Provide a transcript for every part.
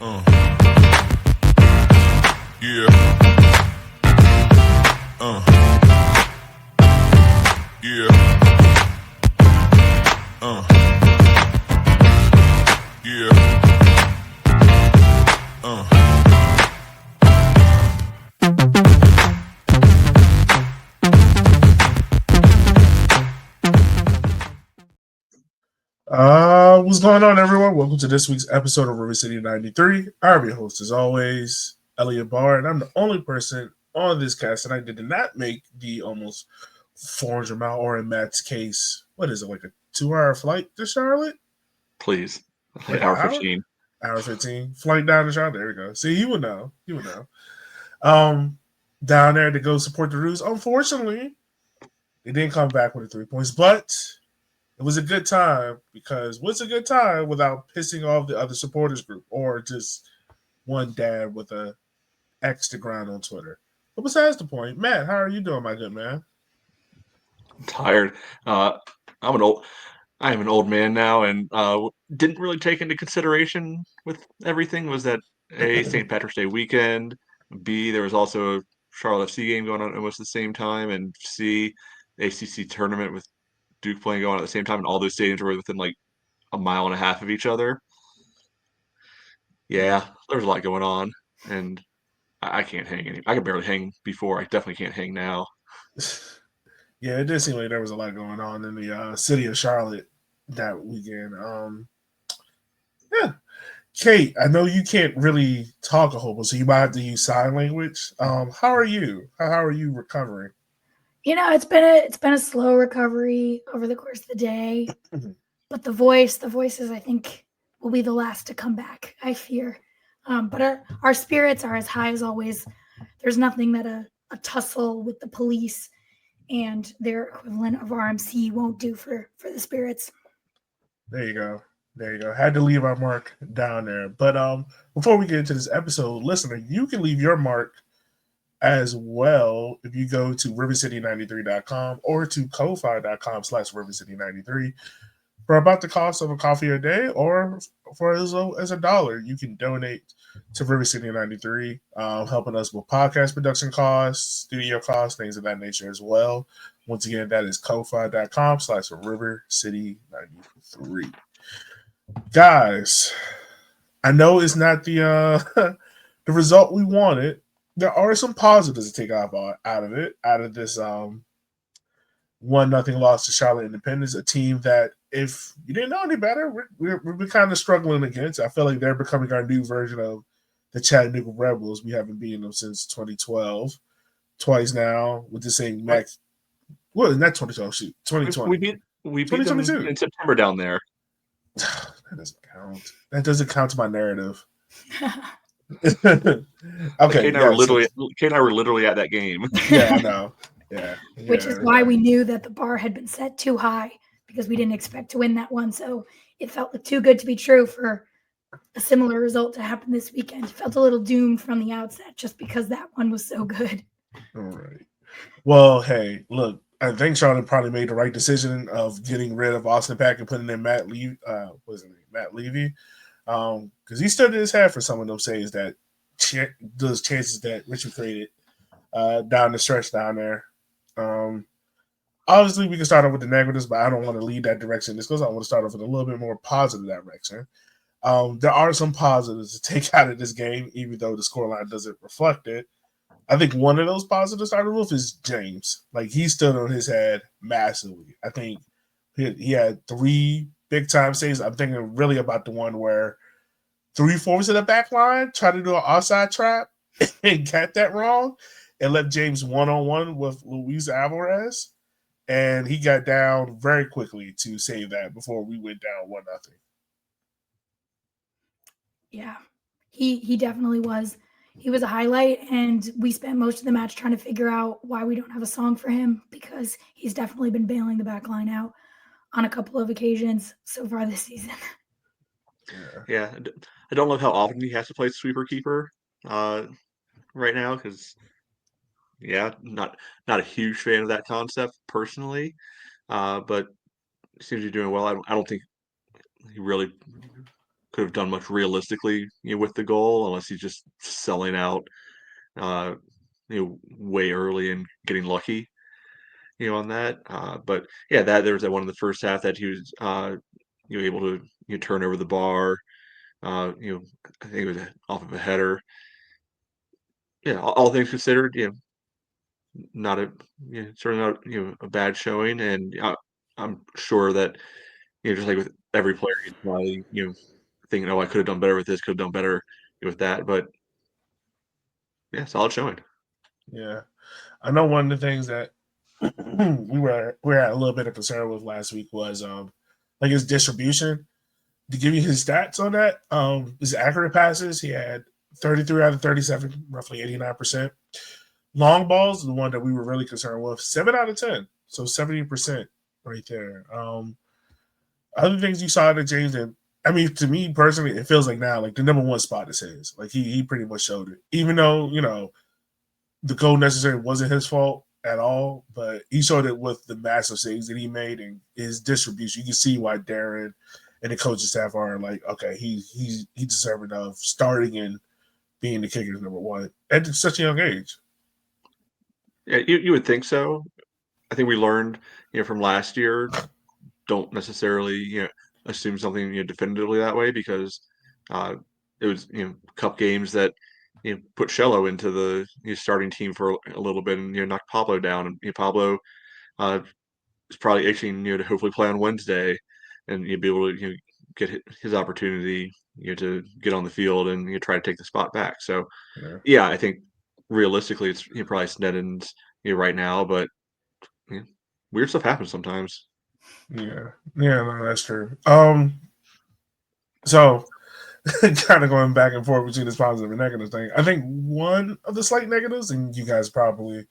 Uh, yeah. Uh, yeah. Uh, yeah. Uh. What's going on, everyone? Welcome to this week's episode of Rivercity 93. I'm your host, as always, Elliot Barr, and I'm the only person on this cast tonight that did not make the almost 400-mile, or in Matt's case, what is it, like a 2-hour flight to Charlotte? Please. Like Like an hour hour? 15. Hour 15. Flight down to Charlotte. There we go. See, you would know. You would know. Um, Down there to go support the Roos. Unfortunately, they didn't come back with the 3 points, but it was a good time because what's a good time without pissing off the other supporters group or just one dad with a X to grind on Twitter. But besides the point, Matt, how are you doing, my good man? I'm tired. I'm an old I am an old man now and didn't really take into consideration with everything was that A, St. Patrick's Day weekend, B, there was also a Charlotte FC game going on almost the same time, and C, ACC tournament with Duke playing going on at the same time, and all those stadiums were within like a mile and a half of each other. Yeah, there was a lot going on, and I can't hang any. I could barely hang before. I definitely can't hang now. Yeah, it did seem like there was a lot going on in the city of Charlotte that weekend. Yeah, Kate, I know you can't really talk a whole bunch, so you might have to use sign language. How are you? How are you recovering? It's been a slow recovery over the course of the day, but the voices I think will be the last to come back. I fear, but our spirits are as high as always. There's nothing that a tussle with the police and their equivalent of RMC won't do for the spirits. There you go. There you go. Had to leave our mark down there. But before we get into this episode, listener, you can leave your mark as well if you go to rivercity93.com or to ko-fi.com/rivercity93 for about the cost of a coffee a day or for as low as $1. You can donate to River City 93, helping us with podcast production costs, studio costs, things of that nature as well. Once again, that is ko-fi.com/River City 93. Guys, I know it's not the the result we wanted. There are some positives to take off out of it, out of this 1-0 loss to Charlotte Independence, a team that if you didn't know any better, we've been kind of struggling against. I feel like they're becoming our new version of the Chattanooga Rebels. We haven't beaten them since 2012, twice now with the same What? max. Well, not 2012, shoot, We 2020, beat we beat them 2022. in September down there. That doesn't count. That doesn't count to my narrative. Like Okay, yeah. So Kate and I were literally at that game. yeah, I know. Yeah, Which is yeah, why we knew that the bar had been set too high because we didn't expect to win that one. So it felt like too good to be true for a similar result to happen this weekend. It felt a little doomed from the outset just because that one was so good. all right. Well, hey, look, I think Charlotte probably made the right decision of getting rid of Austin Pack and putting in Matt Levy. What's his name? Matt Levy, because he stood in his head for some of those saves that those chances that Richard created down the stretch down there. Um, Obviously, we can start off with the negatives, but I don't want to lead that direction. This goes. I want to start off with a little bit more positive direction. There are some positives to take out of this game, even though the scoreline doesn't reflect it. I think one of those positives started with is James. Like he stood on his head massively. I think he had 3 big time saves. I'm thinking really about the one where 3/4 of the back line tried to do an offside trap and got that wrong and left James 1-on-1 with Luis Alvarez. And he got down very quickly to save that before we went down 1-0. Yeah, he definitely was. He was a highlight, and we spent most of the match trying to figure out why we don't have a song for him because he's definitely been bailing the back line out on a couple of occasions so far this season. Yeah. Yeah, I don't love how often he has to play sweeper keeper uh, right now because yeah, not a huge fan of that concept personally, but seems to be doing well. I don't think he really could have done much realistically, with the goal, unless he's just selling out, uh, way early and getting lucky, on that. But yeah, that there was that one in the first half that he was, able to turn over the bar. I think it was off of a header. Yeah, all things considered, not a certainly not a bad showing, and I'm sure that just like with every player, he's probably thinking, oh, I could have done better with this, could have done better with that, but yeah, solid showing. Yeah, I know one of the things that we were at a little bit of concern with last week was like his distribution. To give you his stats on that, his accurate passes, he had 33 out of 37, roughly 89%. Long balls, the one that we were really concerned with, 7 out of 10, so 70% right there. Other things you saw that James, and I mean, to me personally, it feels like now like the number one spot is his. Like he pretty much showed it, even though the goal necessarily wasn't his fault at all, but he showed it with the massive saves that he made and his distribution. You can see why Darren and the coaching staff are like, okay, he's deserving of starting and being the Kickers number one at such a young age. Yeah, you would think so. I think we learned, from last year, don't necessarily, assume something, definitively that way, because uh, it was, cup games that, put Shello into the starting team for a little bit and, knocked Pablo down. And Pablo uh, is probably itching, to hopefully play on Wednesday and be able to, get his opportunity, to get on the field and try to take the spot back. So, Yeah, yeah, I think realistically it's probably Snedden's right now, but yeah, weird stuff happens sometimes. yeah, no, that's true. So kind of going back and forth between this positive and negative thing. I think one of the slight negatives, and you guys probably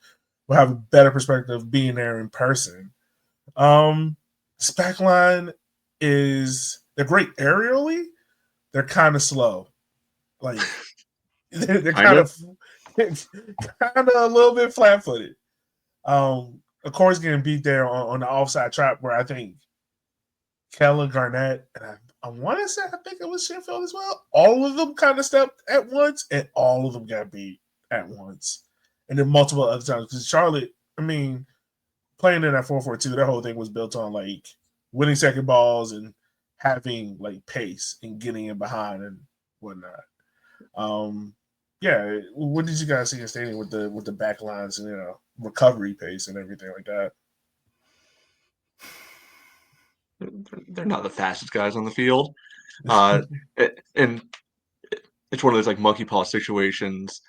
will have a better perspective being there in person. This back line they're great aerially. They're kind of slow. Like they're Kind kind of. of a little bit flat footed. Of course, getting beat there on the offside trap where I think Keller, Garnett, and I want to say I think it was Sheffield as well. All of them kind of stepped at once, and all of them got beat at once, and then multiple other times. Because Charlotte, I mean, playing in that 4-4-2, their whole thing was built on like winning second balls and having like pace and getting in behind and whatnot. Yeah, what did you guys see in stadium with the back lines and recovery pace and everything like that? They're not the fastest guys on the field, uh, and it's one of those like monkey paw situations,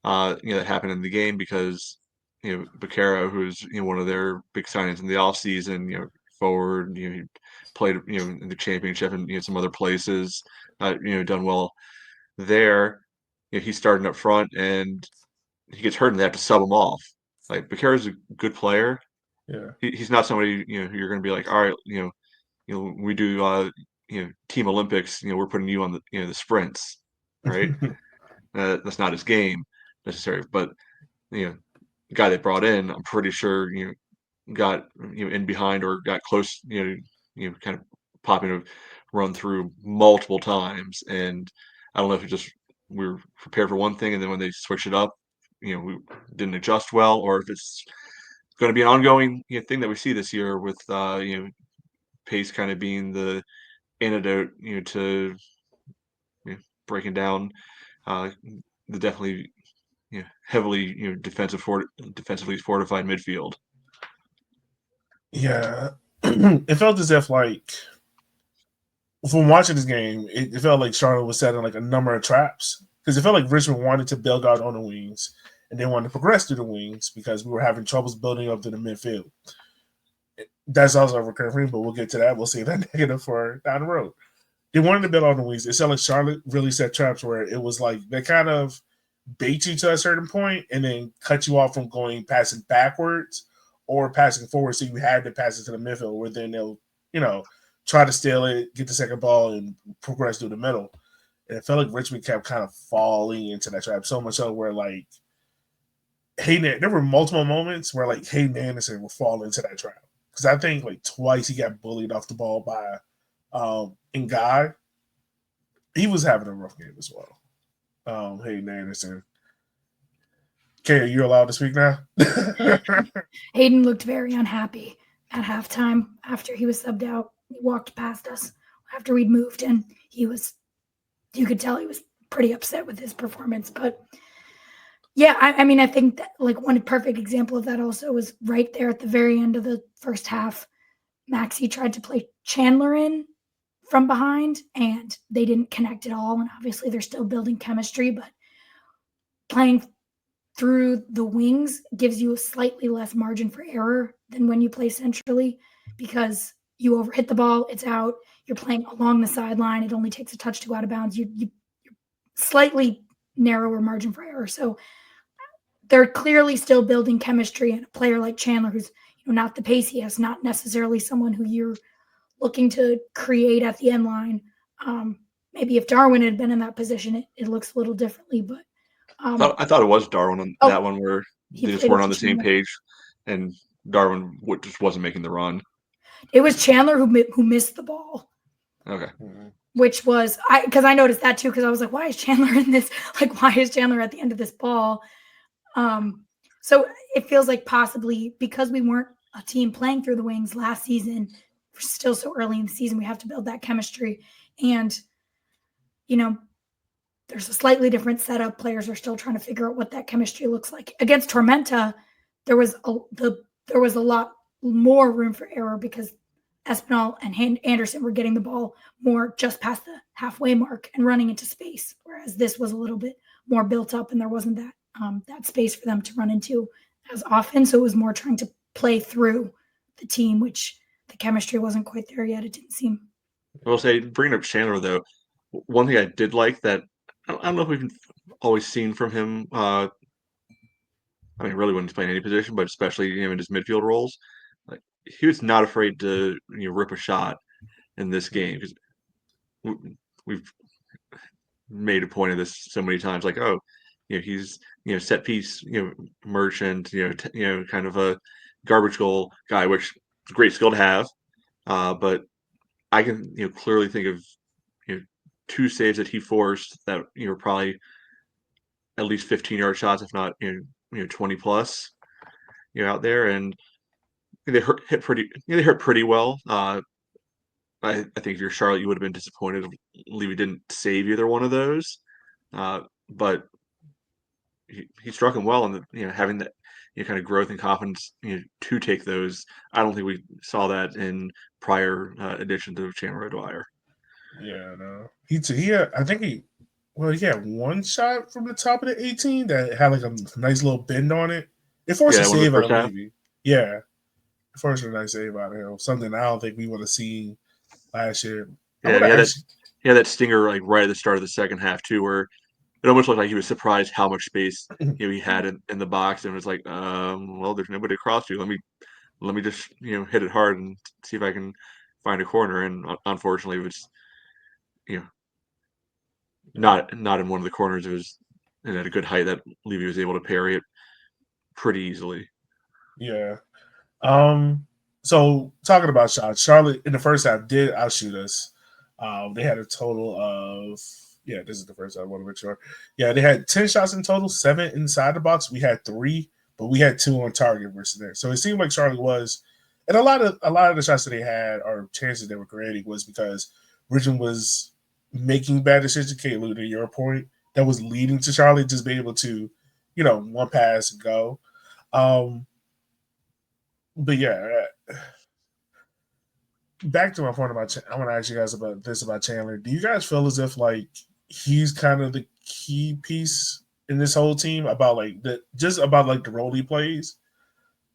that happened in the game because Becerra, who's one of their big signings in the offseason, forward, he played in the championship and some other places, done well there. He's starting up front and he gets hurt and they have to sub him off. Like Becerra's a good player. Yeah. He's not somebody who you're going to be like, all right, we do team Olympics, we're putting you on the sprints, right? That's not his game necessarily, but the guy they brought in, I'm pretty sure got in behind or got close, kind of popping a run through multiple times, and I don't know if it just we were prepared for one thing, and then when they switched it up, we didn't adjust well, or if it's going to be an ongoing thing that we see this year with pace kind of being the antidote, to breaking down the definitely heavily defensively fortified midfield. Yeah, it felt as if like from watching this game, it felt like Charlotte was setting like a number of traps because it felt like Richmond wanted to build out on the wings and they wanted to progress through the wings because we were having troubles building up to the midfield. That's also a recurring theme, but we'll get to that. We'll see that negative for down the sound. They wanted to build on the wings. It sounded like Charlotte really set traps where it was like they kind of bait you to a certain point and then cut you off from going passing backwards or passing forward. So you had to pass it to the midfield where then they'll, try to steal it, get the second ball, and progress through the middle. And it felt like Richmond kept kind of falling into that trap so much so where like there were multiple moments where like Hayden Anderson would fall into that trap. Because I think like twice he got bullied off the ball by Ngai. he was having a rough game as well. Hayden Anderson. Okay, are you allowed to speak now? Hayden looked very unhappy at halftime after he was subbed out. He walked past us after we'd moved, and you could tell he was pretty upset with his performance. But yeah, I mean, I think that like one perfect example of that also was right there at the very end of the first half. Maxey tried to play Chandler in from behind, and they didn't connect at all. And obviously, they're still building chemistry, but playing through the wings gives you a slightly less margin for error than when you play centrally, because you overhit the ball, it's out. You're playing along the sideline. It only takes a touch to go out of bounds. You're slightly narrower margin for error. So they're clearly still building chemistry, and a player like Chandler, who's not the pace he has, not necessarily someone who you're looking to create at the end line. Maybe if Darwin had been in that position, it looks a little differently, but I thought it was Darwin on that one where they just weren't on the same page, and Darwin just wasn't making the run. It was Chandler who missed the ball. Okay. Which was because I noticed that too, because I was like, why is Chandler in this? Like, why is Chandler at the end of this ball? So it feels like possibly because we weren't a team playing through the wings last season, we're still so early in the season, we have to build that chemistry. And, there's a slightly different setup. Players are still trying to figure out what that chemistry looks like. Against Tormenta, there was a lot more room for error because Espinal and Anderson were getting the ball more just past the halfway mark and running into space, whereas this was a little bit more built up and there wasn't that space for them to run into as often. So it was more trying to play through the team, which the chemistry wasn't quite there yet, it didn't seem. I will say, bringing up Chandler, though, one thing I did like that I don't know if we've always seen from him. Really when he's playing any position, but especially in his midfield roles, like he was not afraid to rip a shot in this game, because we've made a point of this so many times. Like, he's set piece merchant, kind of a garbage goal guy, which is a great skill to have. But I can clearly think of 2 saves that he forced that were probably at least 15-yard shots, if not 20 plus out there, and they hit pretty well. I think if you're Charlotte, you would have been disappointed if Levy didn't save either one of those, but he struck him well, and having that kind of growth and confidence to take those. I don't think we saw that in prior editions of Chandler O'Dwyer. Yeah, no. He had, I think he had one shot from the top of the 18 that had like a nice little bend on it. It forced a save out of Levy. Yeah. It forced a nice save out of him. Something I don't think we would have seen last year. Yeah, he had that stinger like right at the start of the second half too, where it almost looked like he was surprised how much space he had in the box, and was like, well, there's nobody across you. Let me just hit it hard and see if I can find a corner. And unfortunately, it was not in one of the corners. It was at a good height that Levy was able to parry it pretty easily. Yeah. So talking about shots, Charlotte in the first half did outshoot us. They had a total of this is the first half. I want to make sure. Yeah, they had 10 shots in total, 7 inside the box. We had 3, but we had 2 on target versus there. So it seemed like Charlotte was, and a lot of the shots that they had or chances they were creating was because Richmond was making bad decisions. Kate, to your point, that was leading to Charlotte just being able to, one pass and go. But yeah, back to my point about, I want to ask you guys about Chandler. Do you guys feel as if like he's kind of the key piece in this whole team about the role he plays?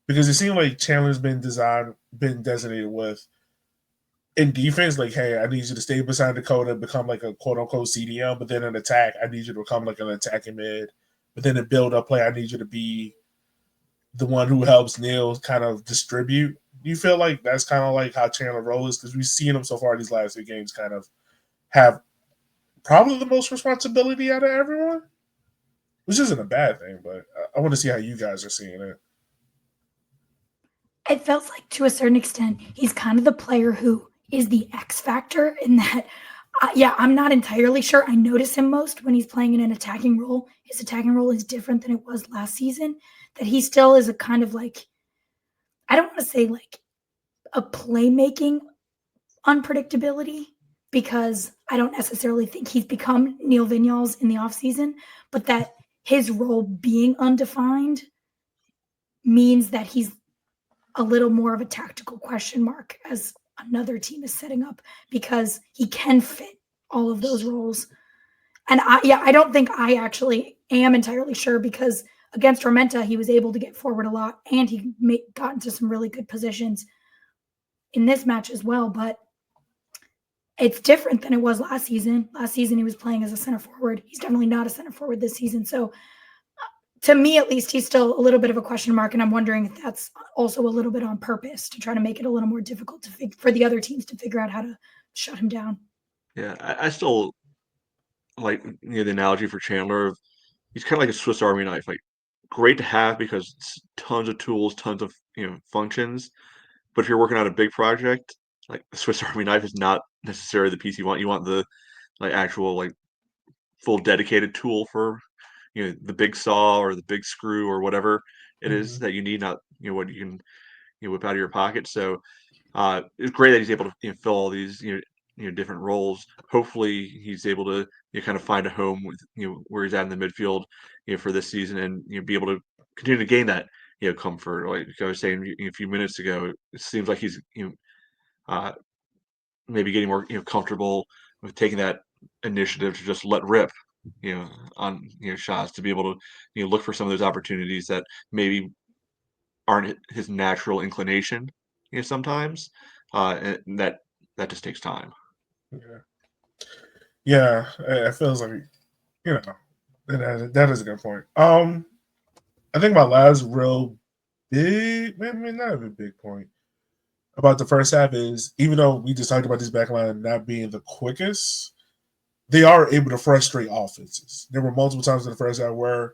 Because it seemed like Chandler's been designated with in defense, like, hey, I need you to stay beside Dakota, become like a quote unquote CDM, but then in attack, I need you to become like an attacking mid. But then in build up play, I need you to be the one who helps Neil kind of distribute. Do you feel like that's kind of like how Chandler role is? Because we've seen him so far these last 3 games kind of have probably the most responsibility out of everyone, which isn't a bad thing, but I want to see how you guys are seeing it. It feels like to a certain extent, he's kind of the player who is the X factor in that I'm not entirely sure. I notice him most when he's playing in an attacking role. His attacking role is different than it was last season. That he still is a kind of like, I don't want to say like a playmaking unpredictability, because I don't necessarily think he's become Neil Vinyals in the offseason, but that his role being undefined means that he's a little more of a tactical question mark as another team is setting up, because he can fit all of those roles. And I don't think I actually am entirely sure, because against Tormenta, he was able to get forward a lot and he got into some really good positions in this match as well. But it's different than it was last season. Last season, he was playing as a center forward. He's definitely not a center forward this season. So to me, at least, he's still a little bit of a question mark. And I'm wondering if that's also a little bit on purpose to try to make it a little more difficult for the other teams to figure out how to shut him down. Yeah, I still like the analogy for Chandler. He's kind of like a Swiss Army knife. Like, great to have because it's tons of tools, tons of functions. But if you're working on a big project, like the Swiss Army knife is not necessarily the piece you want. You want the actual full dedicated tool for the big saw or the big screw or whatever it is that you need, not what you can whip out of your pocket. So it's great that he's able to fill all these different roles. Hopefully he's able to kind of find a home with where he's at in the midfield for this season, and be able to continue to gain that comfort. Like I was saying a few minutes ago, it seems like he's maybe getting more comfortable with taking that initiative to just let rip on shots, to be able to look for some of those opportunities that maybe aren't his natural inclination sometimes, and that just takes time. Yeah, it feels like that is a good point. I think my last real big, maybe not a big point about the first half is, even though we just talked about this backline not being the quickest, they are able to frustrate offenses. There were multiple times in the first half where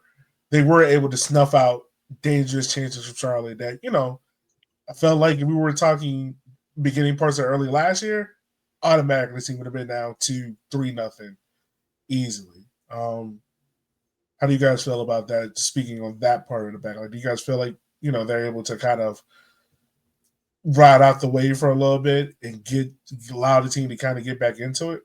they were able to snuff out dangerous chances from Charlotte that, I felt like if we were talking beginning parts of early last year, automatically this team would have been down 2-3-0 easily. How do you guys feel about that? Speaking on that part of the back, do you guys feel like they're able to kind of ride out the wave for a little bit and allow the team to kind of get back into it?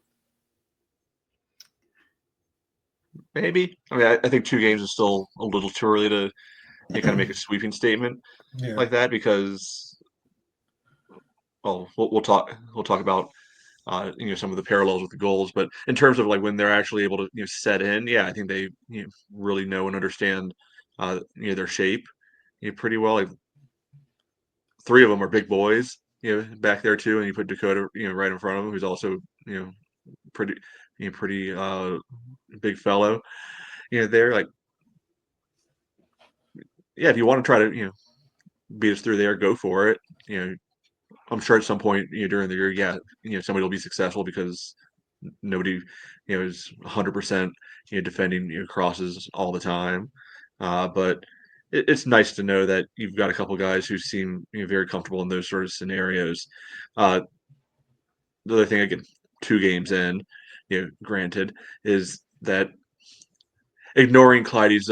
Maybe. I mean, I think 2 games is still a little too early to kind of make a sweeping statement like that, because we'll talk about some of the parallels with the goals, but in terms of when they're actually able to set in, I think they really know and understand their shape pretty well. Like, 3 of them are big boys back there too, and you put Dakota right in front of him, who's also pretty big fellow there. Like, if you want to try to beat us through there, go for it. I'm sure at some point during the year, somebody will be successful, because nobody is 100% defending crosses all the time. But it's nice to know that you've got a couple guys who seem very comfortable in those sort of scenarios. The other thing, again, 2 games in, granted, is that ignoring Clyde's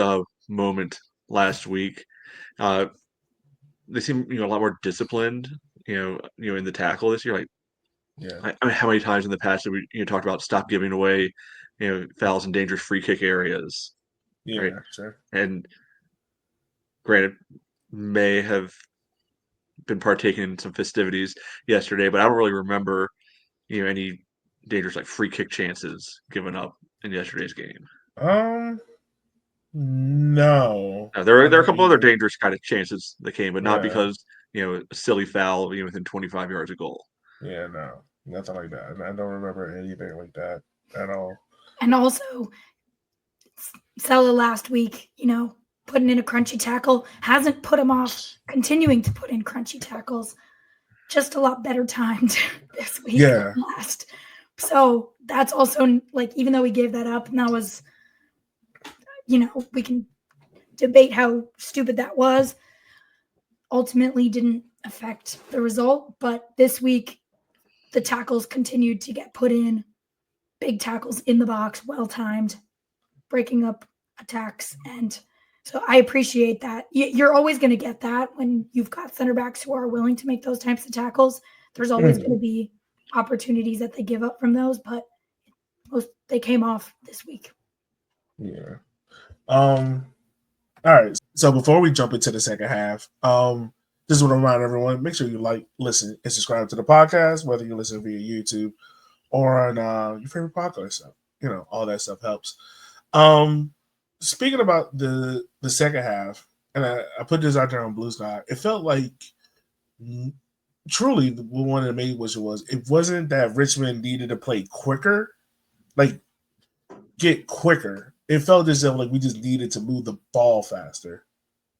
moment last week, they seem a lot more disciplined in the tackle this year. I mean, how many times in the past have we talked about stop giving away fouls in dangerous free kick areas? Right? Sure. And granted, may have been partaking in some festivities yesterday, but I don't really remember any dangerous free kick chances given up in yesterday's game. No. There are a couple other dangerous kind of chances that came, but not because a silly foul within 25 yards of goal. Yeah, no, nothing like that. I don't remember anything like that at all. And also, Sella last week, putting in a crunchy tackle hasn't put him off continuing to put in crunchy tackles. Just a lot better timed this week than last. So that's also, even though we gave that up, and that was, we can debate how stupid that was. Ultimately didn't affect the result, but this week the tackles continued to get put in big tackles in the box, well timed, breaking up attacks. And so I appreciate that. You're always going to get that when you've got center backs who are willing to make those types of tackles. There's always going to be opportunities that they give up from those, but they came off this week. Yeah. All right. So before we jump into the second half, just want to remind everyone, make sure you like, listen, and subscribe to the podcast, whether you listen via YouTube or on your favorite podcast stuff. You know, all that stuff helps. Speaking about the second half, and I put this out there on Blue Sky, it felt like truly one of the main wishes was it wasn't that Richmond needed to play quicker, like get quicker. It felt as if like we just needed to move the ball faster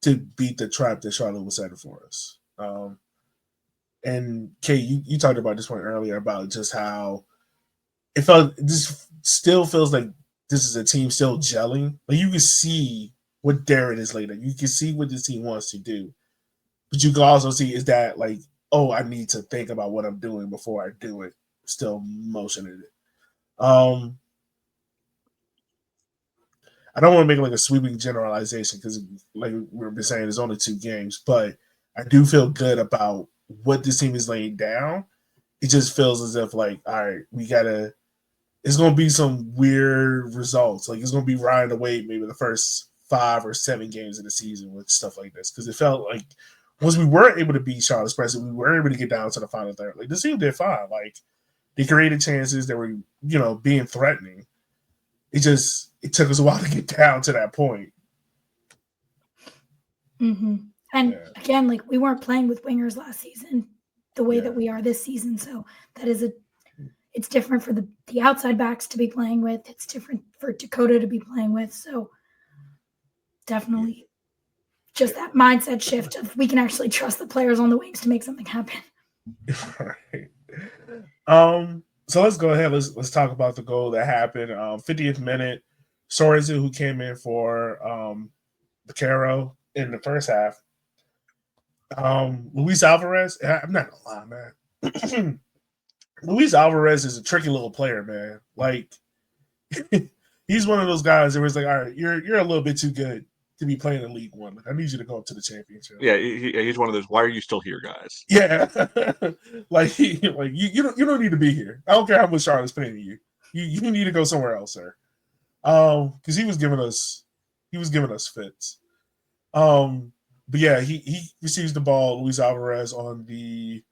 to beat the trap that Charlotte was setting for us. And Kay, you talked about this point earlier about just how it felt. This still feels like this is a team still gelling. Like you can see what Darren is later. You can see what this team wants to do, but you can also see is that like, oh, I need to think about what I'm doing before I do it. Still motioning it. I don't want to make like a sweeping generalization because, like we've been saying, there's only 2 games, but I do feel good about what this team is laying down. It just feels as if like, all right, we gotta. It's gonna be some weird results. Like it's gonna be riding away maybe the first 5 or 7 games of the season with stuff like this because it felt like once we were able to beat Charlotte Express, we were able to get down to the final third. Like this team did fine. Like they created chances that were being threatening. It took us a while to get down to that point. Mm-hmm. And again, like we weren't playing with wingers last season the way that we are this season. So that is it's different for the outside backs to be playing with. It's different for Dakota to be playing with. So definitely just that mindset shift of we can actually trust the players on the wings to make something happen. Right. So let's go ahead. Let's talk about the goal that happened. 50th minute. Sorensen, who came in for Vaquero in the first half. Luis Alvarez, I'm not gonna lie, man. Luis Alvarez is a tricky little player, man. Like he's one of those guys that was like, all right, you're a little bit too good to be playing in League One. Like, I need you to go up to the championship. Yeah, he's one of those. Why are you still here, guys? Yeah, like you don't need to be here. I don't care how much Charlotte's paying you. You need to go somewhere else, sir. Because he was giving us fits. But yeah, he receives the ball, Luis Alvarez, on the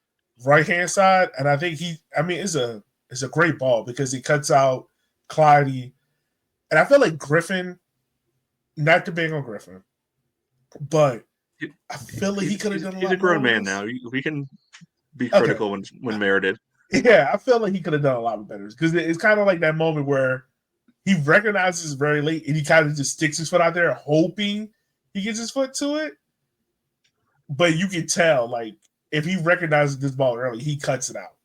right hand side, and I think it's a great ball because he cuts out Clyde, and I feel like Griffin, not to bang on Griffin, but I feel like he could have done a lot. He's a grown man now. We can be critical when merited. Yeah, I feel like he could have done a lot better because it's kind of like that moment where he recognizes very late and he kind of just sticks his foot out there hoping he gets his foot to it. But you can tell, like, if he recognizes this ball early, he cuts it out.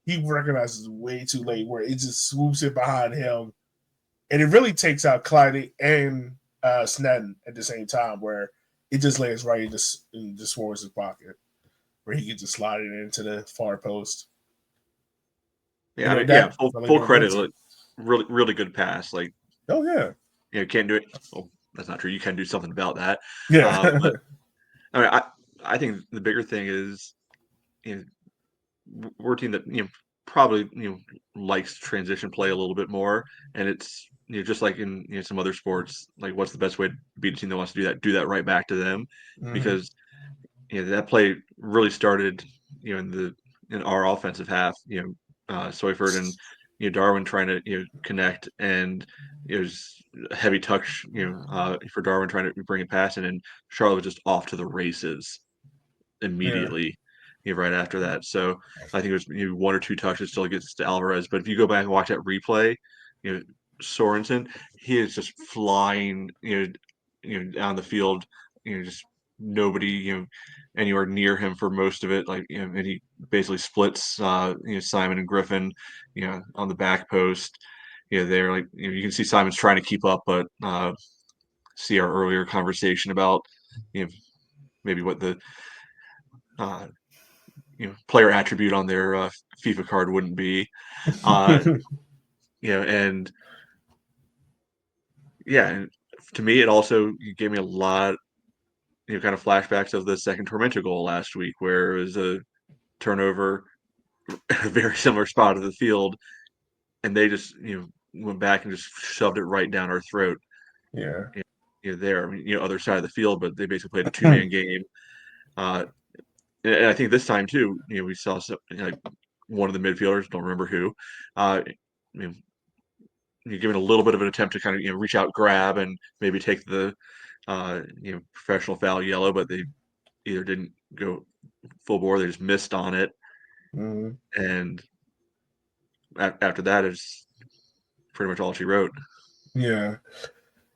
He recognizes way too late where it just swoops it behind him. And it really takes out Clyde and Snedden at the same time where it just lands right in the Swartz' pocket where he can just slide it into the far post. Yeah, full credit. Like, really, really good pass. Like, oh yeah, can't do it. Well, that's not true. You can do something about that. Yeah, but I mean, I think the bigger thing is, we're a team that probably likes transition play a little bit more, and it's just like in some other sports, like what's the best way to beat a team that wants to do that? Do that right back to them, because that play really started in our offensive half. Soyford and Darwin trying to connect, and it was a heavy touch for Darwin trying to bring it past, and Charlotte was just off to the races immediately. Right after that. So I think it was 1 or 2 touches till it gets to Alvarez. But if you go back and watch that replay, Sorensen, he is just flying, down the field, just nobody, anywhere near him for most of it. Like, and he basically splits, Simon and Griffin, on the back post. They're like, you can see Simon's trying to keep up, but see our earlier conversation about, maybe what the player attribute on their FIFA card wouldn't be. and yeah, and to me, it also gave me a lot, kind of flashbacks of the second Tormenta goal last week, where it was a turnover, a very similar spot of the field, and they just, went back and just shoved it right down our throat. Yeah. There, other side of the field, but they basically played a two-man game. And I think this time too, we saw like one of the midfielders, don't remember who, you're giving a little bit of an attempt to kind of reach out, grab, and maybe take the professional foul yellow, but they either didn't go full bore, they just missed on it, and after that is pretty much all she wrote. Yeah.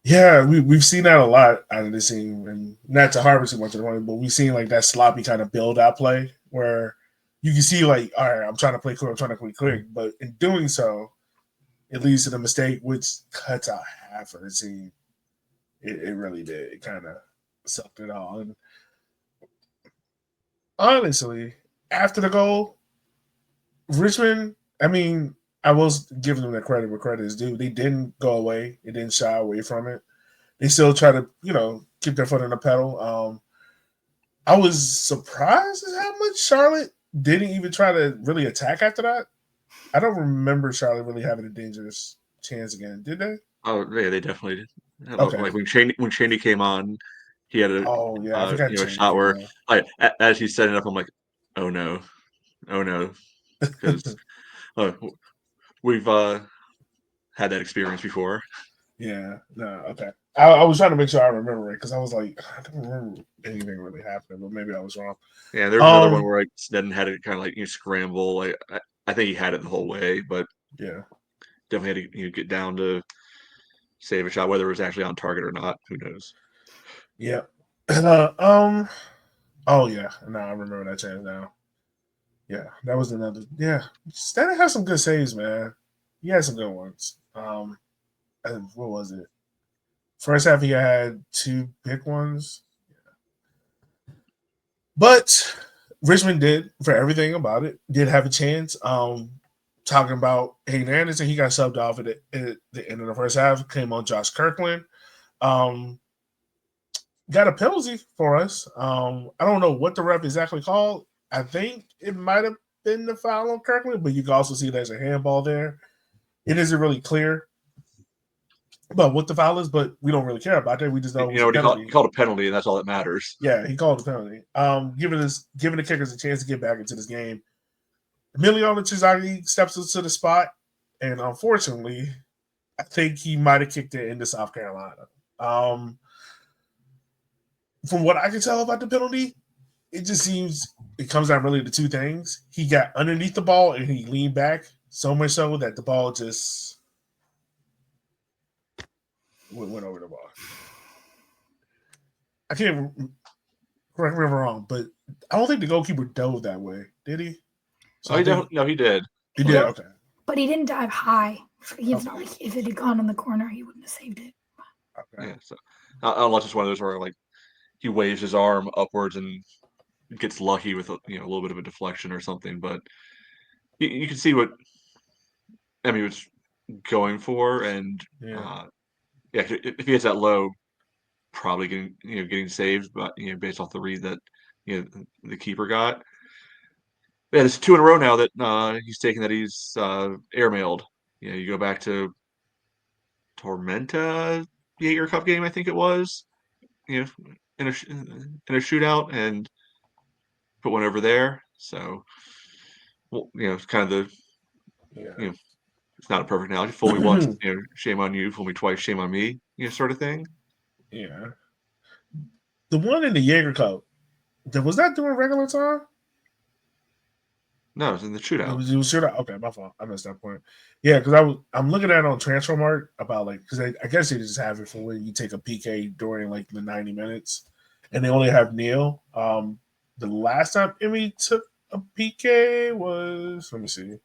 Yeah, we've seen that a lot out of this team, and not to harvest too much of the money, but we've seen like that sloppy kind of build out play where you can see like, all right, I'm trying to play quick, but in doing so, it leads to the mistake, which cuts out half of the team. It really did. It kind of sucked it all. And honestly, after the goal, Richmond, I mean, I was giving them the credit where credit is due. They didn't go away. They didn't shy away from it. They still try to, keep their foot on the pedal. I was surprised at how much Charlotte didn't even try to really attack after that. I don't remember Charlotte really having a dangerous chance again, did they? Oh yeah, they definitely did. Okay. Like when Cheney came on, he had I forgot a shot where as he's setting up, I'm like, oh no, because we've had that experience before. Yeah, no, okay. I was trying to make sure I remember it because I was like, I don't remember anything really happening, but maybe I was wrong. Yeah, there's another one where Sneddon had it kind of like scramble. Like I think he had it the whole way, but yeah, definitely had to get down to save a shot, whether it was actually on target or not. Who knows? Yeah. Oh yeah, no, I remember that chance now. Yeah, that was another. Yeah, Sneddon had some good saves, man. He had some good ones. And what was it? First half, he had 2 big ones. Yeah. But Richmond did, for everything about it, did have a chance. Talking about Hayden Anderson, he got subbed off at the end of the first half, came on Josh Kirkland. Got a penalty for us. I don't know what the ref exactly called. I think it might have been the foul on Kirkland, but you can also see there's a handball there. It isn't really clear about what the foul is, but we don't really care about that. We just know it was a penalty. He called a penalty, and that's all that matters. Yeah, he called a penalty. Giving the Kickers a chance to get back into this game. Emiliano Chizaki steps into the spot, and unfortunately, I think he might have kicked it into South Carolina. From what I can tell about the penalty, it just seems it comes down really to 2 things. He got underneath the ball and he leaned back so much so that the ball just went over the ball. I can't correct me if I'm wrong, but I don't think the goalkeeper dove that way. Did he? So he did. He did. Okay. But he didn't dive high. It's not like if it had gone in the corner, he wouldn't have saved it. Okay. Yeah. So unless it's one of those where like he waves his arm upwards and gets lucky with a little bit of a deflection or something, but you can see what Emmy was going for, and if he hits that low, probably getting saved, but based off the read that the keeper got. Yeah, it's 2 in a row now that he's taken that he's airmailed. You go back to Tormenta Jaeger Cup game, I think it was, in a shootout, and put one over there. So, it's kind of it's not a perfect analogy. Fool me once, shame on you. Fool me twice, shame on me. Sort of thing. Yeah. The one in the Jaeger Cup, was that during regular time? No, it was in the shootout. It was shootout. Okay, my fault. I missed that point. Yeah, because I'm looking at it on Transfermarkt about because I guess they just have it for when you take a PK during like the 90 minutes, and they only have Neil. The last time Emmy took a PK was, let me see,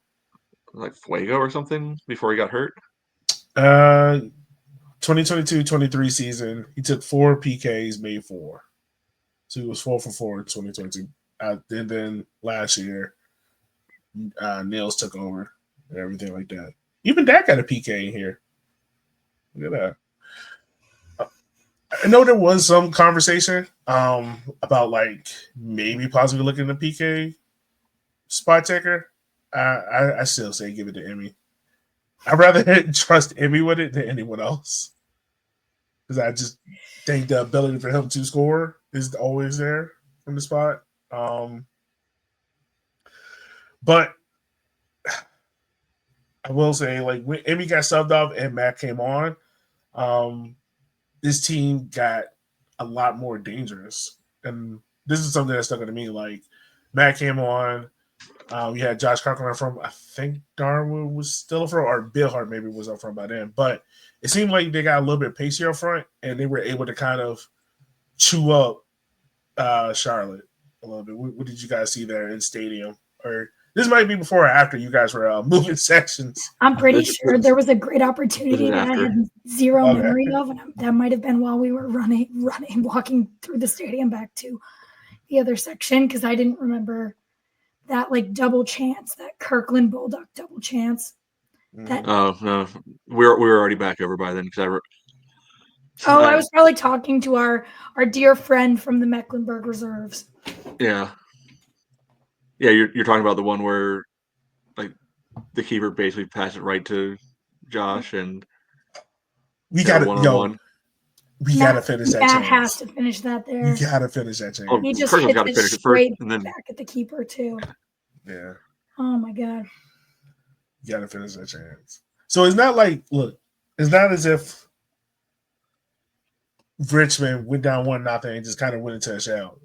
like Fuego or something before he got hurt. 2022-23 season, he took 4 PKs, made 4. So he was 4 for 4 in 2022. Then last year, Nils took over and everything like that. Even Dak got a PK in here. Look at that. I know there was some conversation about like maybe possibly looking at PK spot taker. I still say give it to Emmy. I'd rather trust Emmy with it than anyone else because I just think the ability for him to score is always there from the spot. But I will say, like when Emmy got subbed off and Matt came on, this team got a lot more dangerous. And this is something that stuck with me. Like Matt came on. We had Josh Conklin from, I think Darwin was still up front, or Bill Hart maybe was up front by then. But it seemed like they got a little bit pacier up front, and they were able to kind of chew up Charlotte a little bit. What did you guys see there in stadium? Or this might be before or after you guys were moving sections. I'm pretty sure there was a great opportunity that I had zero memory of, and that might have been while we were walking through the stadium back to the other section, because I didn't remember that like double chance, that Kirkland Bulldog double chance. That Oh no, we were already back over by then because I was probably talking to our dear friend from the Mecklenburg Reserves. Yeah, you're talking about the one where like the keeper basically passed it right to Josh, and we got one-on-one. We got to finish that chance. Matt has to finish that there. You got to finish that chance. He just hits it straight back at the keeper too. Yeah. Oh my God. You got to finish that chance. So it's not like, look, it's not as if Richmond went down 1-0 and just kind of went into a shell.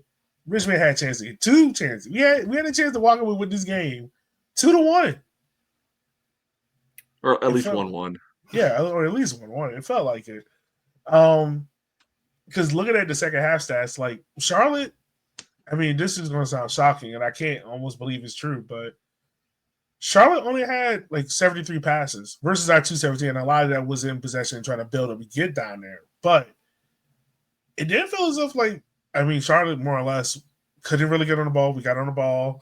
Richmond had two chances. We had a chance to walk away with this game 2-1. Or at least 1-1. Yeah, or at least 1-1. It felt like it. Because looking at the second half stats, like Charlotte, I mean, this is going to sound shocking, and I can't almost believe it's true, but Charlotte only had like 73 passes versus our 217, and a lot of that was in possession and trying to build up and get down there. But it didn't feel as if, like, I mean, Charlotte more or less couldn't really get on the ball. We got on the ball.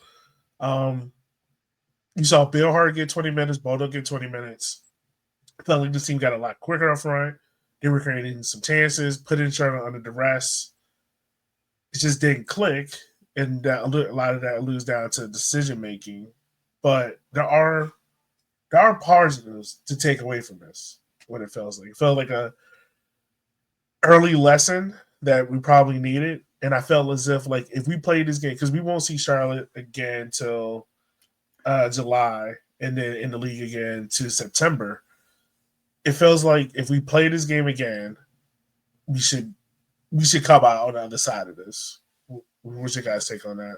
You saw Bill Hart get 20 minutes, Bodo get 20 minutes. I felt like this team got a lot quicker up front. They were creating some chances, putting Charlotte under duress. It just didn't click, and that, a lot of that alludes down to decision making. But there are positives to take away from this. What it feels like, it felt like a early lesson that we probably needed, and I felt as if like if we played this game, because we won't see Charlotte again till July, and then in the league again to September. It feels like if we play this game again, we should come out on the other side of this. What's your guys' take on that?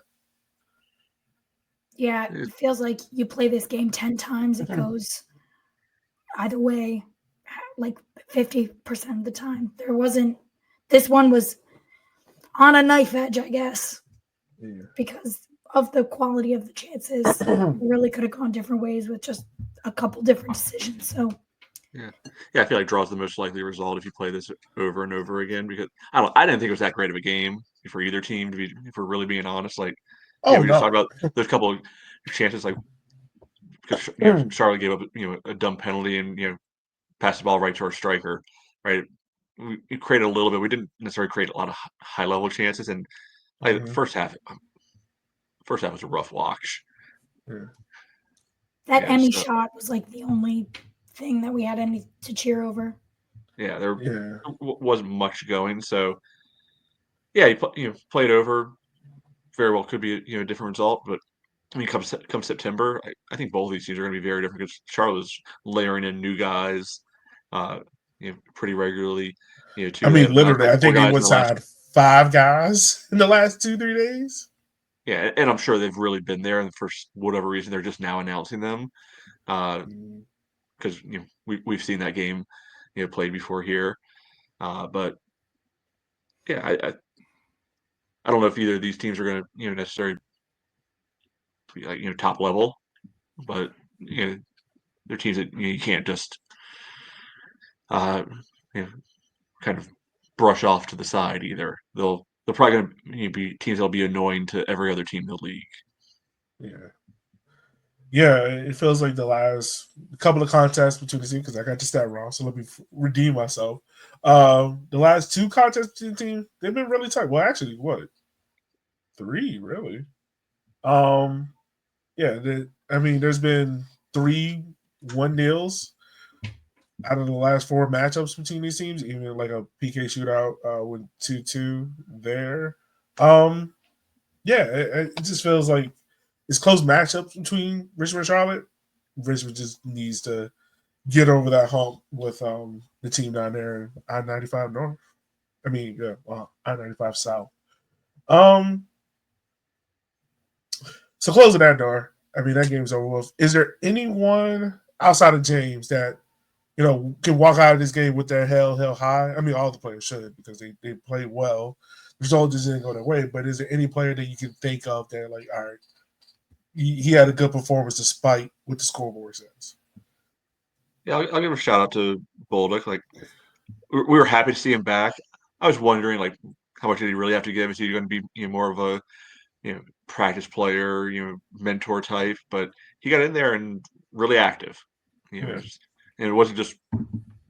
Yeah, it feels like you play this game 10 times, it goes either way, like 50% of the time. This one was on a knife edge, I guess, because of the quality of the chances. It really could have gone different ways with just a couple different decisions. So yeah, I feel like draw's the most likely result if you play this over and over again, because I didn't think it was that great of a game for either team, if we're really being honest. Like, we just talked about those couple of chances, like because Charlotte gave up a dumb penalty and passed the ball right to our striker, right? We created a little bit. We didn't necessarily create a lot of high level chances, and like the first half was a rough watch. That Emmy shot was like the only thing that we had any to cheer over. Yeah, there wasn't much going. So yeah, you played over. Very well could be a different result, but I mean, come September, I think both of these teams are going to be very different because Charlotte's layering in new guys, pretty regularly. I mean, literally, I think he was had 5 guys in the last 2-3 days. Yeah, and I'm sure they've really been there, and for whatever reason, they're just now announcing them because we've seen that game played before here, but yeah, I don't know if either of these teams are going to necessarily be like top level, but they're teams that you can't just kind of brush off to the side either. They're probably going to be teams that'll be annoying to every other team in the league. Yeah. Yeah, it feels like the last couple of contests between the teams, because I got the stat wrong, so let me redeem myself. The last 2 contests between the teams, they've been really tight. Well, actually, what? 3, really? Um, yeah, I mean, there's been 3 1-0s out of the last 4 matchups between these teams, even like a PK shootout with 2-2 there. Yeah, it just feels like it's close matchups between Richmond and Charlotte. Richmond just needs to get over that hump with the team down there in I-95 North. I mean, yeah, I-95 South. So closing that door. I mean, that game's over with. Is there anyone outside of James that can walk out of this game with their hell high? I mean, all the players should because they played well. The result just didn't go their way. But is there any player that you can think of that, like, all right, he had a good performance despite what the scoreboard says? Yeah, I'll give a shout out to Bolduc. Like, we were happy to see him back. I was wondering, like, how much did he really have to give? Is he going to be more of a practice player, mentor type? But he got in there and really active. Yeah. And it wasn't just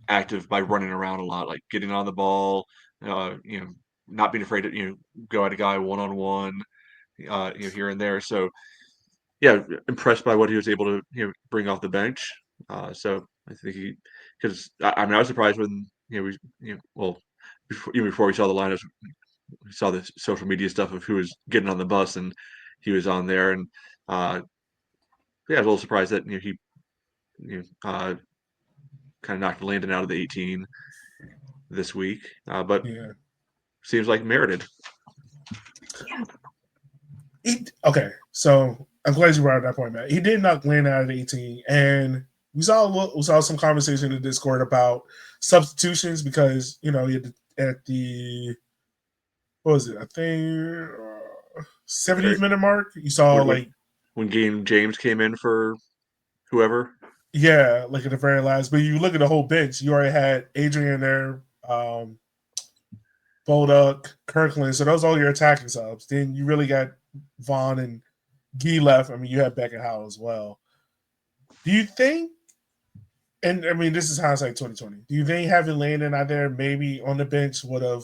active by running around a lot, like getting on the ball, not being afraid to go at a guy one on one, here and there. So yeah, impressed by what he was able to bring off the bench. So I think because I mean I was surprised when well even before we saw the lineups, we saw the social media stuff of who was getting on the bus and he was on there and yeah I was a little surprised that he kind of knocked Landon out of the 18 this week, but Yeah. seems like merited. Okay, so I'm glad you brought up that point, Matt. He did knock Landon out of the 18, and we saw some conversation in the Discord about substitutions because at the what was it? I think 70th minute mark, you saw when James came in for whoever. Yeah, like at the very last. But you look at the whole bench, you already had Adrian there, Bolduc, Kirkland. So those are all your attacking subs. Then you really got Vaughn and Gee left. I mean, you have Beckett Howe as well. Do you think, and I mean, this is hindsight 2020, do you think having Landon out there maybe on the bench would have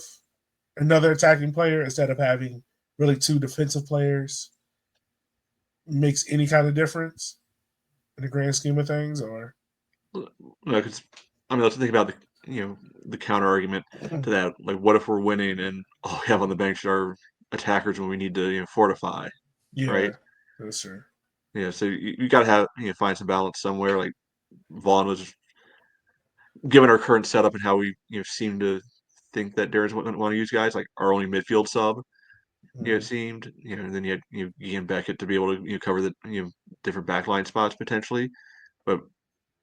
another attacking player instead of having really 2 defensive players makes any kind of difference in the grand scheme of things? Or because I mean, let's think about the counter argument to that. Like, what if we're winning and all we have on the bench are attackers when we need to fortify, right? That's true. Yeah, so you got to have find some balance somewhere. Like Vaughn was, given our current setup and how we seem to think that Darren's want to use guys like our only midfield sub. It seemed and then you had Ian Beckett to be able to cover the different backline spots potentially, but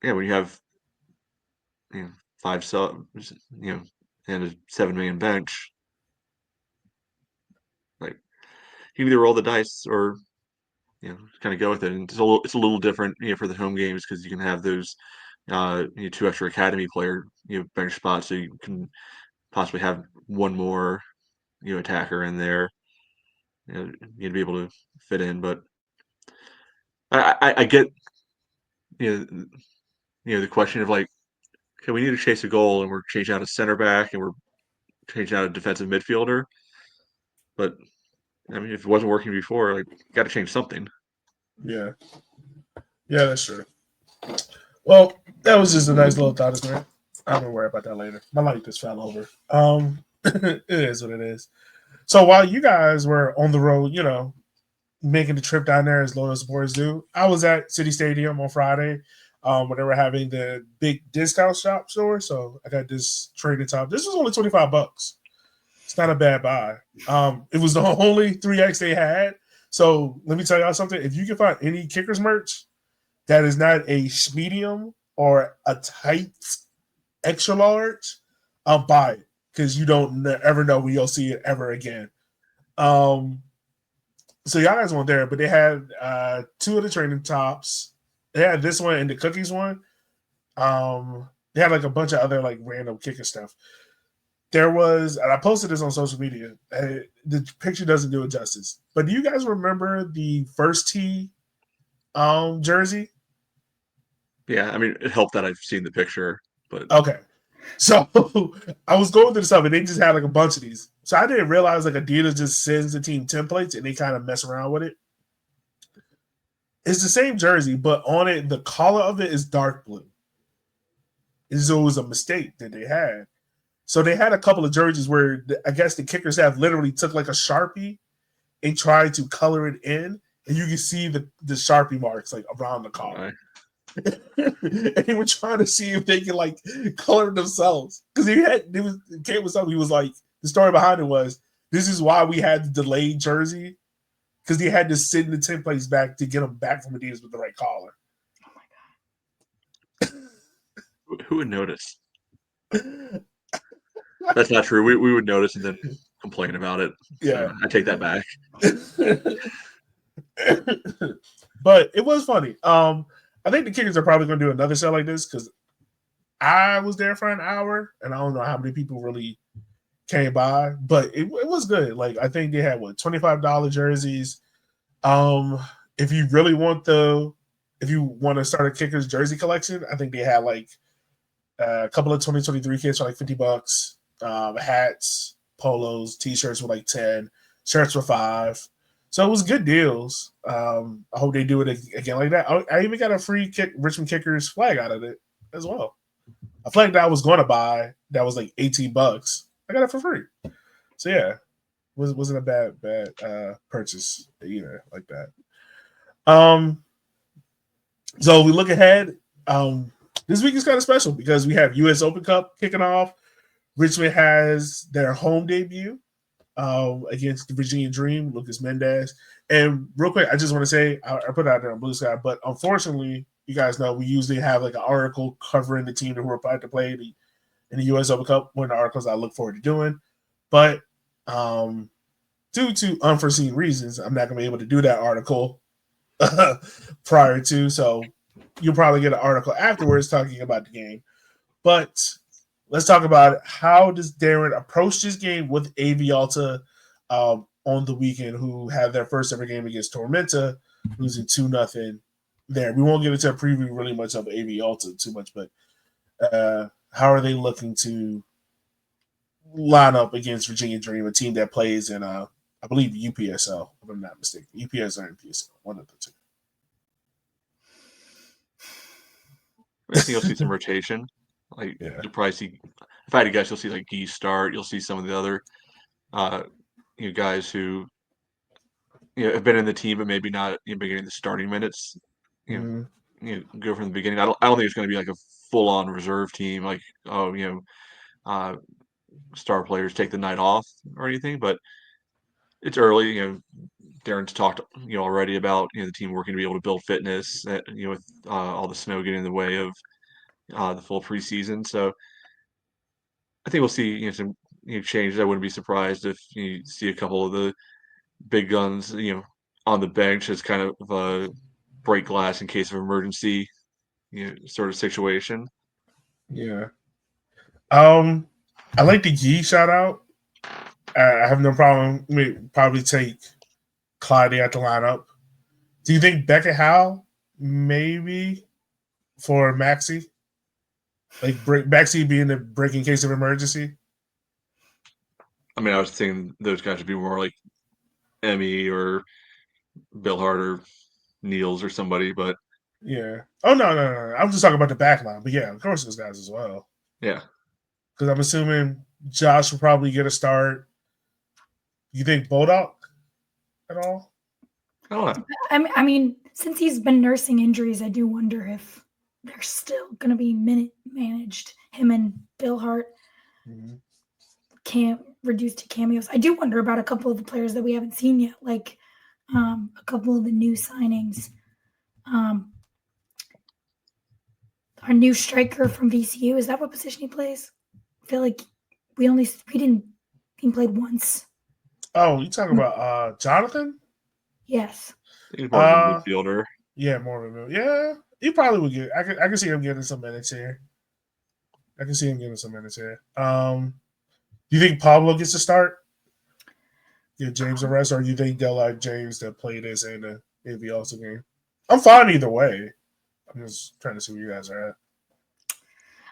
yeah, when you have 5 subs, and a 7 man bench, like you either roll the dice or kind of go with it. And it's a little different, for the home games because you can have those 2 extra academy player bench spots, so you can possibly have one more attacker in there. You'd be able to fit in, but I get the question of like, okay, we need to chase a goal and we're changing out a center back and we're changing out a defensive midfielder, but I mean, if it wasn't working before, like, got to change something. Yeah, that's true. Well, that was just a nice little thought experiment. I'm gonna worry about that later. My light just fell over. It is what it is. So while you guys were on the road, making the trip down there as loyal supporters do, I was at City Stadium on Friday, when they were having the big discount shop store. So I got this training top. This was only $25. It's not a bad buy. It was the only 3X they had. So let me tell y'all something. If you can find any Kickers merch that is not a medium or a tight extra large, I'll buy it because you don't ever know when you'll see it ever again. So y'all guys weren't there, but they had 2 of the training tops. They had this one and the cookies one. They had like a bunch of other like random kicker stuff. There was, and I posted this on social media. The picture doesn't do it justice. But do you guys remember the first tee jersey. Yeah, I mean, it helped that I've seen the picture, but Okay. So I was going through the stuff and they just had like a bunch of these. So I didn't realize like Adidas just sends the team templates and they kind of mess around with it. It's the same jersey, but on it, the color of it is dark blue. And so it was a mistake that they had. So they had a couple of jerseys where I guess the kickers have literally took like a Sharpie and tried to color it in. And you can see the Sharpie marks like around the collar. And they were trying to see if they could like color themselves. Because it came with something. He was like, the story behind it was, this is why we had the delayed jersey. Because they had to send the templates back to get them back from Adidas with the right collar. Oh my who would notice? That's not true. We would notice and then complain about it. Yeah. So I take that back. But it was funny. I think the Kickers are probably going to do another sale like this because I was there for an hour and I don't know how many people really came by, but it was good. Like I think they had $25 jerseys. If you really want if you want to start a Kickers jersey collection, I think they had like a couple of 2023 kits for like $50. Hats, polos, t-shirts were like 10, shirts were 5. So it was good deals. I hope they do it again like that. I even got a free Richmond Kickers flag out of it as well. A flag that I was going to buy that was like $18. I got it for free. So yeah, wasn't a bad purchase either like that. So we look ahead. This week is kind of special because we have U.S. Open Cup kicking off. Richmond has their home debut against the Virginia Dream, Lucas Mendez. And real quick, I just want to say, I put it out there on Blue Sky, but unfortunately, you guys know we usually have like an article covering the team that we're about to play in the U.S. Open Cup, one of the articles I look forward to doing. But due to unforeseen reasons, I'm not going to be able to do that article prior to. So you'll probably get an article afterwards talking about the game. But let's talk about how does Darren approach this game with AV Alta on the weekend, who had their first ever game against Tormenta, losing 2-0 there. We won't get into a preview really much of AV Alta too much, but how are they looking to line up against Virginia Dream, a team that plays in, I believe, UPSL, if I'm not mistaken. UPSL and PSL, one of the two. I think you'll see some rotation. Like you'll probably see, if I had to guess, you'll see like Gee start. You'll see some of the other guys who have been in the team but maybe not been getting the starting minutes. Go from the beginning. I don't think it's going to be like a full on reserve team. Like star players take the night off or anything. But it's early. Darren's talked already about the team working to be able to build fitness. With all the snow getting in the way of the full preseason. So I think we'll see some changes. I wouldn't be surprised if you see a couple of the big guns on the bench as kind of a break glass in case of emergency sort of situation. Yeah. I like the Gee shout out. I have no problem. Probably take Clyde out the lineup. Do you think Beckett Howe maybe for Maxi? Like Maxi being the break in case of emergency? I mean, I was thinking those guys would be more like Emmy or Bill Hart or Niels or somebody, but yeah. Oh no. I'm just talking about the back line, but yeah, of course those guys as well. Yeah. Because I'm assuming Josh will probably get a start. You think Bodok at all? I don't know. I mean, since he's been nursing injuries, I do wonder if they're still going to be minute managed. Him and Bill Hart can't reduce to cameos. I do wonder about a couple of the players that we haven't seen yet, like a couple of the new signings. Our new striker from VCU, is that what position he plays? I feel like he played once. Oh, you talking about Jonathan? Yes. He's more of a midfielder. Yeah, more of a midfielder. Yeah, he probably would get. I can see him getting some minutes here. Do you think Pablo gets to start? Get James a rest, or do you think they'll like James to play this in the AV also game? I'm fine either way. I'm just trying to see where you guys are at.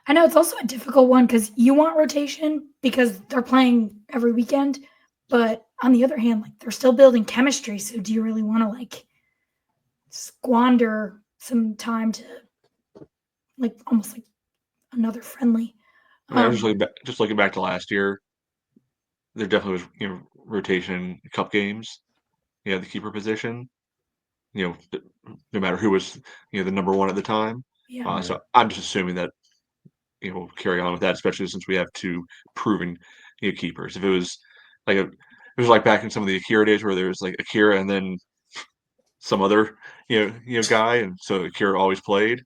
I know it's also a difficult one because you want rotation because they're playing every weekend, but on the other hand, like they're still building chemistry. So do you really want to like squander some time to like almost like another friendly? I mean, I was just looking back to last year. There definitely was rotation in cup games. The keeper position. No matter who was the number one at the time. Yeah. So I'm just assuming that we'll carry on with that, especially since we have two proven keepers. If it was like back in some of the Akira days where there was like Akira and then some other guy, and so Akira always played.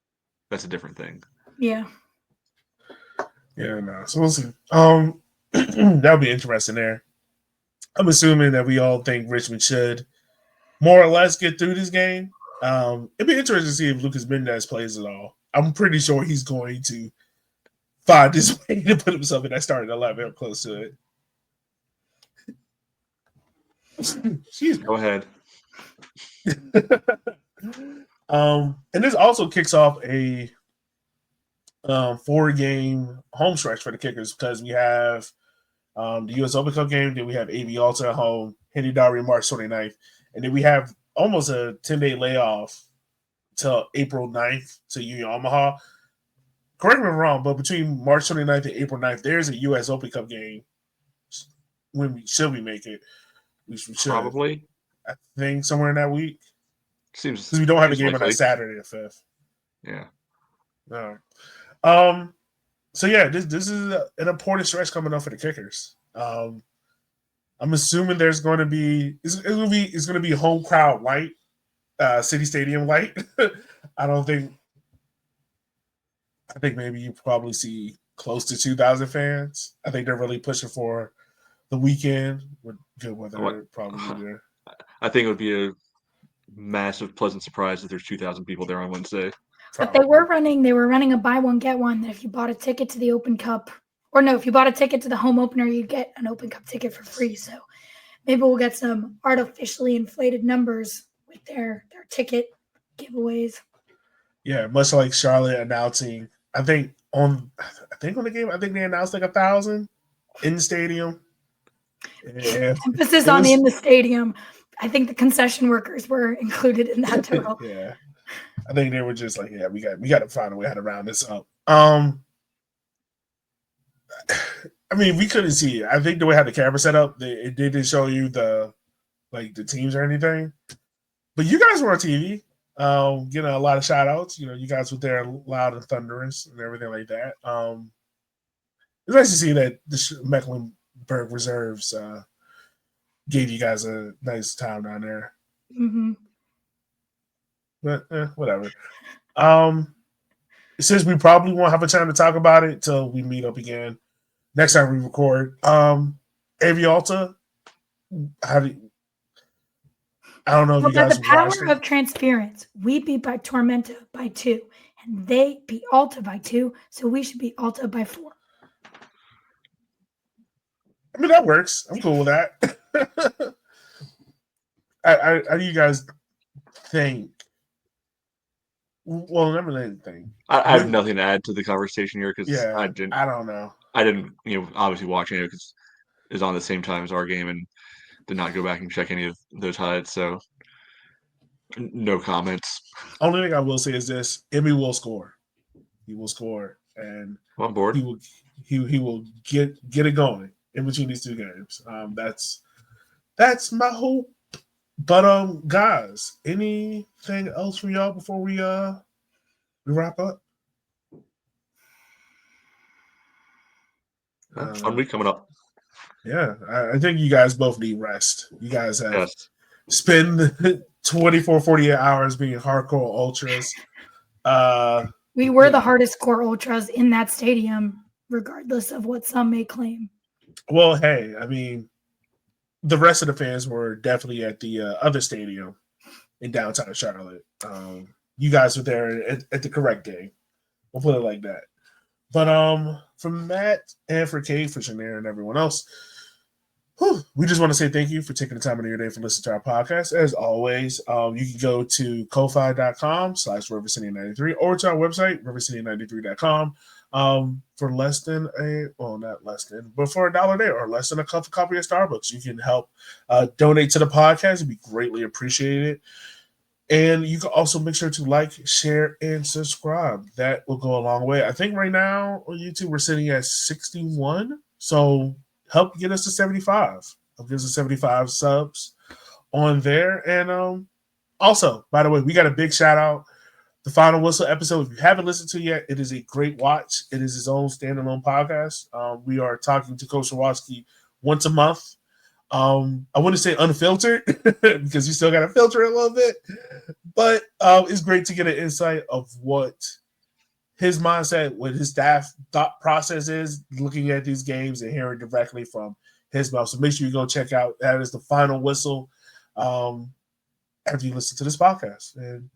That's a different thing. Yeah. Yeah, no. So we'll see. That'll be interesting there. I'm assuming that we all think Richmond should more or less get through this game. It'd be interesting to see if Lucas Mendez plays at all. I'm pretty sure he's going to find his way to put himself in that starting 11 or close to it. Excuse me. Go ahead. And this also kicks off a 4-game home stretch for the Kickers because we have the U.S. Open Cup game, then we have AV Alta at home, Henry Dowry March 29th, and then we have almost a 10-day layoff till April 9th to Union Omaha. Correct me if I'm wrong, but between March 29th and April 9th, there's a U.S. Open Cup game. Should we make it? We should. Probably. I think somewhere in that week. Seems because we don't have a game likely. on that Saturday the 5th. Yeah. All right. So yeah, this is an important stretch coming up for the Kickers. I'm assuming there's going to be it's going to be home crowd light, City Stadium light. I think maybe you probably see close to 2,000 fans. I think they're really pushing for the weekend with good weather. Probably there. I think it would be a massive, pleasant surprise if there's 2,000 people there on Wednesday. But they were running a buy one get one. That if you bought a ticket to the Open Cup, or no, if you bought a ticket to the home opener, you get an Open Cup ticket for free. So maybe we'll get some artificially inflated numbers with their ticket giveaways. Yeah, much like Charlotte announcing. I think on the game, I think they announced like 1,000 in the stadium. Yeah. Emphasis on in the stadium. I think the concession workers were included in that total. Yeah. I think they were just like, yeah, we got to find a way how to round this up. I mean, we couldn't see it. I think the way how the camera set up, it didn't show you the teams or anything. But you guys were on TV, getting a lot of shout outs. You guys were there loud and thunderous and everything like that. It's nice to see that the Mecklenburg Reserves gave you guys a nice time down there. Mm-hmm. But whatever. Since we probably won't have a time to talk about it till we meet up again next time we record. AV Alta, I don't know if you guys the power of transference. We beat by Tormenta by 2, and they beat Alta by 2, so we should beat Alta by 4. I mean, that works. I'm cool with that. How do you guys think? Well, never anything. I have nothing to add to the conversation here because I don't know. I didn't, obviously watching it because it was on the same time as our game and did not go back and check any of those highlights. So no comments. Only thing I will say is this: Emmy will score. He will score, and I'm on board. He will get it going in between these two games. That's my hope. But guys, anything else from y'all before we wrap up? Fun week coming up. Yeah, I think you guys both need rest. You guys have spent 24, 48 hours being hardcore ultras. We were the hardest core ultras in that stadium, regardless of what some may claim. Well, hey, I mean, the rest of the fans were definitely at the other stadium in downtown Charlotte. You guys were there at the correct game. We'll put it like that. But from Matt and for Kate, for Shanair and everyone else, We just want to say thank you for taking the time out of your day for listening to our podcast. As always, you can go to ko-fi.com/Rivercity93 or to our website, rivercity93.com. For less than not less than, but for $1 a day or less than a cup of coffee at Starbucks, you can help donate to the podcast. It'd be greatly appreciated. And you can also make sure to like, share, and subscribe. That will go a long way. I think right now on YouTube, we're sitting at 61. So help get us to 75. Help get us to 75 subs on there. And also, by the way, we got a big shout out. The Final Whistle episode, if you haven't listened to it yet, it is a great watch. It is his own standalone podcast. We are talking to Coach Sawatsky once a month. I wouldn't say unfiltered because you still got to filter it a little bit, but it's great to get an insight of what his mindset, what his staff thought process is, looking at these games and hearing directly from his mouth. So make sure you go check out that is the Final Whistle after you listen to this podcast and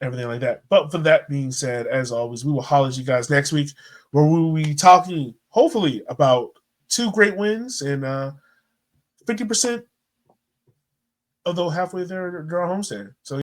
everything like that. But for that being said, as always, we will holler at you guys next week where we will be talking hopefully about 2 great wins and 50% although halfway there, they're a homestand. So